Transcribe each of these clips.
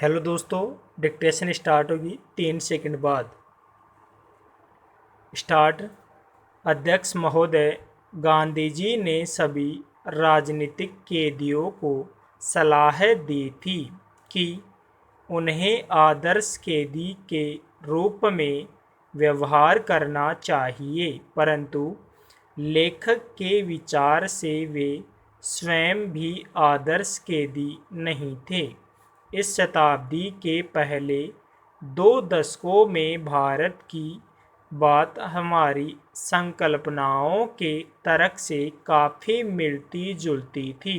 Hello दोस्तों। Dictation start होगी 3 second बाद। स्टार्ट। अध्यक्ष महोदय, गांधी जी ने सभी राजनीतिक कैदियों को सलाह दी थी कि उन्हें आदर्श कैदी के रूप में व्यवहार करना चाहिए, परंतु लेखक के विचार से वे स्वयं भी आदर्श कैदी नहीं थे। इस शताब्दी के पहले 2 दशकों में भारत की बात हमारी संकल्पनाओं के तर्क से काफ़ी मिलती जुलती थी।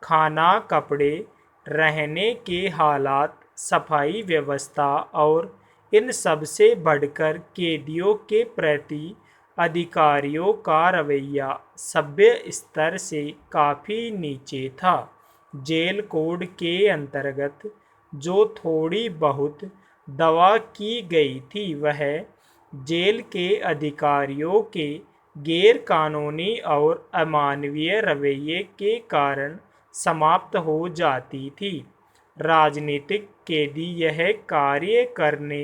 खाना, कपड़े, रहने के हालात, सफाई व्यवस्था और इन सब से बढ़कर कैदियों के प्रति अधिकारियों का रवैया सभ्य स्तर से काफ़ी नीचे था। जेल कोड के अंतर्गत जो थोड़ी बहुत दवा की गई थी वह जेल के अधिकारियों के गैर कानूनी और अमानवीय रवैये के कारण समाप्त हो जाती थी। राजनीतिक कैदी यह कार्य करने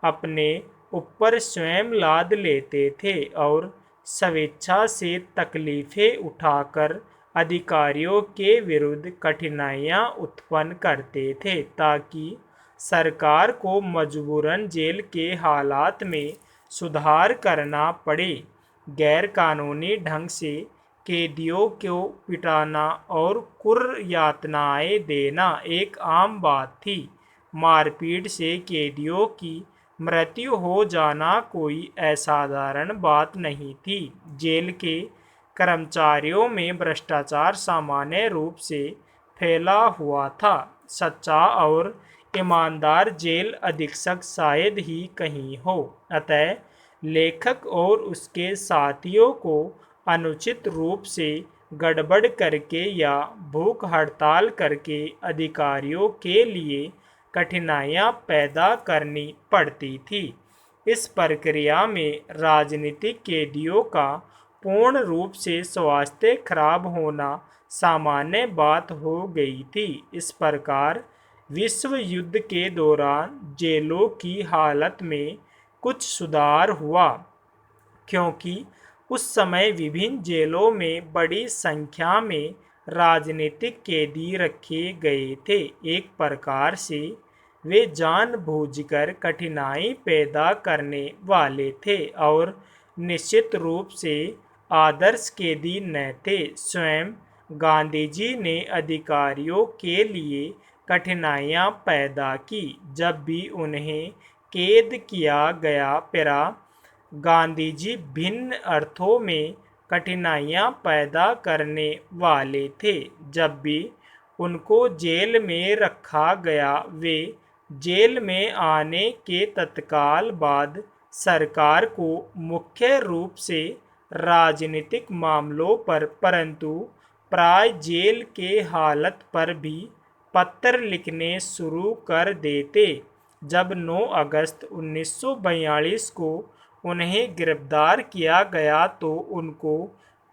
अपने ऊपर स्वयं लाद लेते थे और स्वेच्छा से तकलीफें उठाकर अधिकारियों के विरुद्ध कठिनाइयां उत्पन्न करते थे ताकि सरकार को मजबूरन जेल के हालात में सुधार करना पड़े। गैरकानूनी ढंग से कैदियों को पिटाना और क्रूर यातनाएं देना एक आम बात थी। मारपीट से कैदियों की मृत्यु हो जाना कोई असाधारण बात नहीं थी। जेल के कर्मचारियों में भ्रष्टाचार सामान्य रूप से फैला हुआ था। सच्चा और ईमानदार जेल अधीक्षक शायद ही कहीं हो। अतः लेखक और उसके साथियों को अनुचित रूप से गड़बड़ करके या भूख हड़ताल करके अधिकारियों के लिए कठिनाइयां पैदा करनी पड़ती थी। इस प्रक्रिया में राजनीतिक कैदियों का पूर्ण रूप से स्वास्थ्य खराब होना सामान्य बात हो गई थी। इस प्रकार विश्व युद्ध के दौरान जेलों की हालत में कुछ सुधार हुआ, क्योंकि उस समय विभिन्न जेलों में बड़ी संख्या में राजनीतिक कैदी रखे गए थे। एक प्रकार से वे जानबूझकर कठिनाई पैदा करने वाले थे और निश्चित रूप से आदर्श कैदी न थे। स्वयं गांधी जी ने अधिकारियों के लिए कठिनाइयां पैदा की। जब भी उन्हें कैद किया गया पड़ा, गांधी जी भिन्न अर्थों में कठिनाइयां पैदा करने वाले थे। जब भी उनको जेल में रखा गया, वे जेल में आने के तत्काल बाद सरकार को मुख्य रूप से राजनीतिक मामलों पर परंतु प्राय जेल के हालत पर भी पत्र लिखने शुरू कर देते। जब 9 अगस्त 1942 को उन्हें गिरफ्तार किया गया तो उनको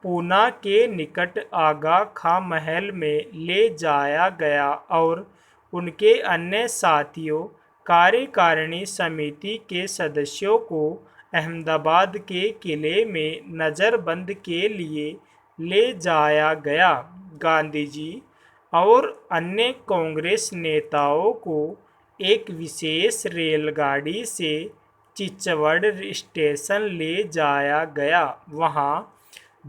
पूना के निकट आगा खां महल में ले जाया गया और उनके अन्य साथियों कार्यकारिणी समिति के सदस्यों को अहमदाबाद के किले में नज़रबंद के लिए ले जाया गया। गांधी जी और अन्य कांग्रेस नेताओं को एक विशेष रेलगाड़ी से चिचवड़ स्टेशन ले जाया गया। वहां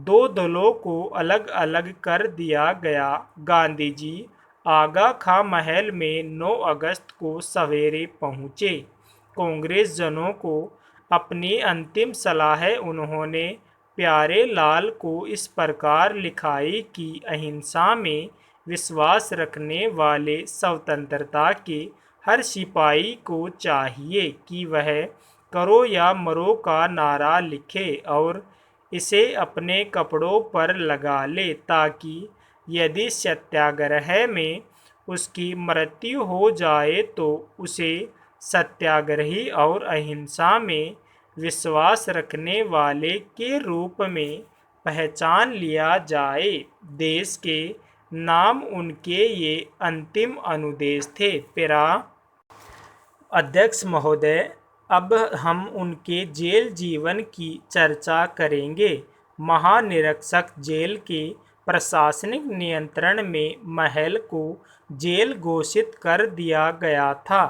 2 दलों को अलग अलग कर दिया गया। गांधी जी आगा खां महल में 9 अगस्त को सवेरे पहुंचे। कांग्रेस जनों को अपनी अंतिम सलाह उन्होंने प्यारे लाल को इस प्रकार लिखाई कि अहिंसा में विश्वास रखने वाले स्वतंत्रता के हर सिपाही को चाहिए कि वह करो या मरो का नारा लिखे और इसे अपने कपड़ों पर लगा ले, ताकि यदि सत्याग्रह में उसकी मृत्यु हो जाए तो उसे सत्याग्रही और अहिंसा में विश्वास रखने वाले के रूप में पहचान लिया जाए। देश के नाम उनके ये अंतिम अनुदेश थे। पेरा अध्यक्ष महोदय, अब हम उनके जेल जीवन की चर्चा करेंगे। महानिरीक्षक जेल के प्रशासनिक नियंत्रण में महल को जेल घोषित कर दिया गया था।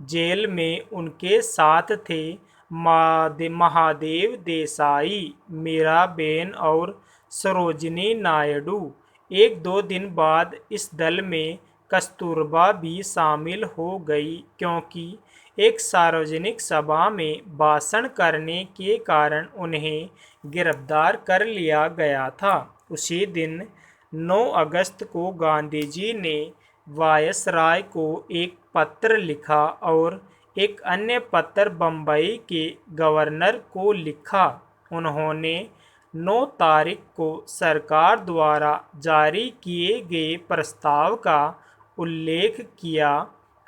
जेल में उनके साथ थे महादेव देसाई, मीराबेन और सरोजिनी नायडू। एक दो दिन बाद इस दल में कस्तूरबा भी शामिल हो गई, क्योंकि एक सार्वजनिक सभा में भाषण करने के कारण उन्हें गिरफ्तार कर लिया गया था। उसी दिन 9 अगस्त को गांधी जी ने वायसराय को एक पत्र लिखा और एक अन्य पत्र बम्बई के गवर्नर को लिखा। उन्होंने 9 तारीख को सरकार द्वारा जारी किए गए प्रस्ताव का उल्लेख किया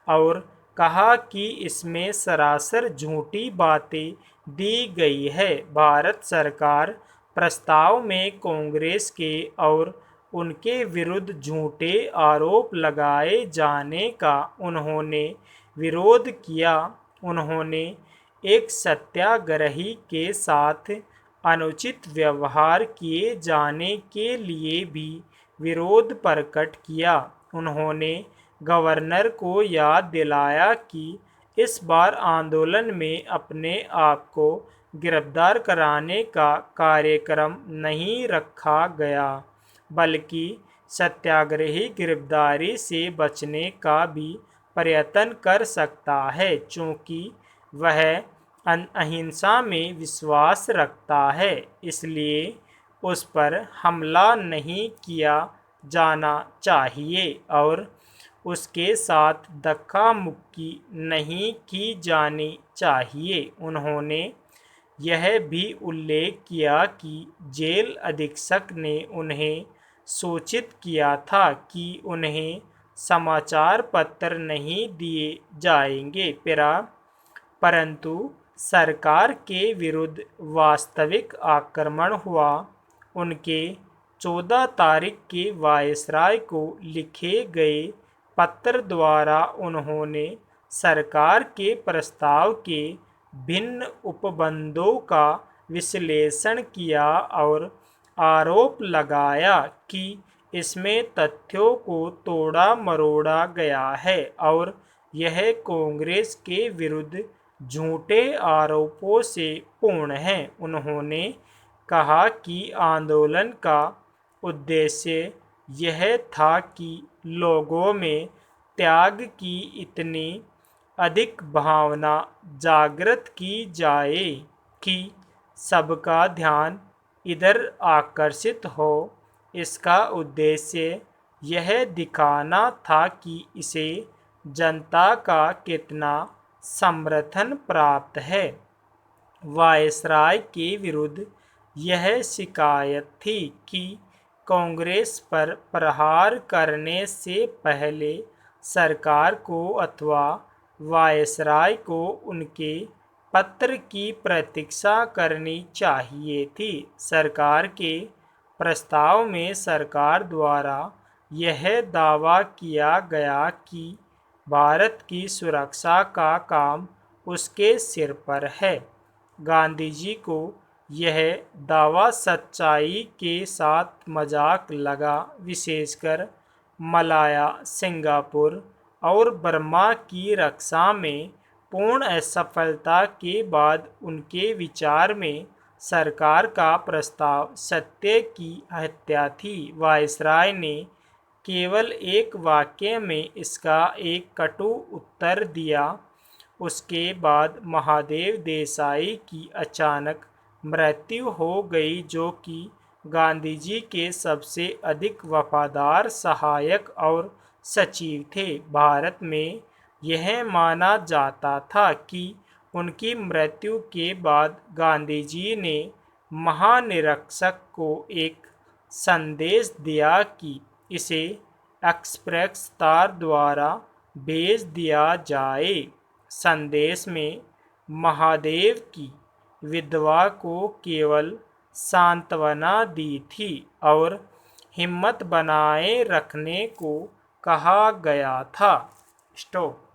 और कहा कि इसमें सरासर झूठी बातें दी गई है। भारत सरकार प्रस्ताव में कांग्रेस के और उनके विरुद्ध झूठे आरोप लगाए जाने का उन्होंने विरोध किया। उन्होंने एक सत्याग्रही के साथ अनुचित व्यवहार किए जाने के लिए भी विरोध प्रकट किया। उन्होंने गवर्नर को याद दिलाया कि इस बार आंदोलन में अपने आप को गिरफ्तार कराने का कार्यक्रम नहीं रखा गया, बल्कि सत्याग्रही गिरफ्तारी से बचने का भी प्रयत्न कर सकता है, चूँकि वह अहिंसा में विश्वास रखता है, इसलिए उस पर हमला नहीं किया जाना चाहिए और उसके साथ धक्का मुक्की नहीं की जानी चाहिए। उन्होंने यह भी उल्लेख किया कि जेल अधीक्षक ने उन्हें सूचित किया था कि उन्हें समाचार पत्र नहीं दिए जाएंगे, परंतु सरकार के विरुद्ध वास्तविक आक्रमण हुआ। उनके 14 तारीख के वायसराय को लिखे गए पत्र द्वारा उन्होंने सरकार के प्रस्ताव के भिन्न उपबंधों का विश्लेषण किया और आरोप लगाया कि इसमें तथ्यों को तोड़ा मरोड़ा गया है और यह कांग्रेस के विरुद्ध झूठे आरोपों से पूर्ण है। उन्होंने कहा कि आंदोलन का उद्देश्य यह था कि लोगों में त्याग की इतनी अधिक भावना जागृत की जाए कि सबका ध्यान इधर आकर्षित हो। इसका उद्देश्य यह दिखाना था कि इसे जनता का कितना समर्थन प्राप्त है। वायसराय के विरुद्ध यह शिकायत थी कि कांग्रेस पर प्रहार करने से पहले सरकार को अथवा वायसराय को उनके पत्र की प्रतीक्षा करनी चाहिए थी। सरकार के प्रस्ताव में सरकार द्वारा यह दावा किया गया कि भारत की सुरक्षा का काम उसके सिर पर है। गांधी जी को यह दावा सच्चाई के साथ मजाक लगा, विशेषकर मलाया, सिंगापुर और बर्मा की रक्षा में पूर्ण असफलता के बाद उनके विचार में सरकार का प्रस्ताव सत्य की हत्या थी। वायसराय ने केवल एक वाक्य में इसका एक कटु उत्तर दिया। उसके बाद महादेव देसाई की अचानक मृत्यु हो गई, जो कि गांधी जी के सबसे अधिक वफादार सहायक और सचिव थे। भारत में यह माना जाता था कि उनकी मृत्यु के बाद गांधी जी ने महानिरीक्षक को एक संदेश दिया कि इसे एक्सप्रेस तार द्वारा भेज दिया जाए। संदेश में महादेव की विधवा को केवल सांत्वना दी थी और हिम्मत बनाए रखने को कहा गया था। स्टॉप।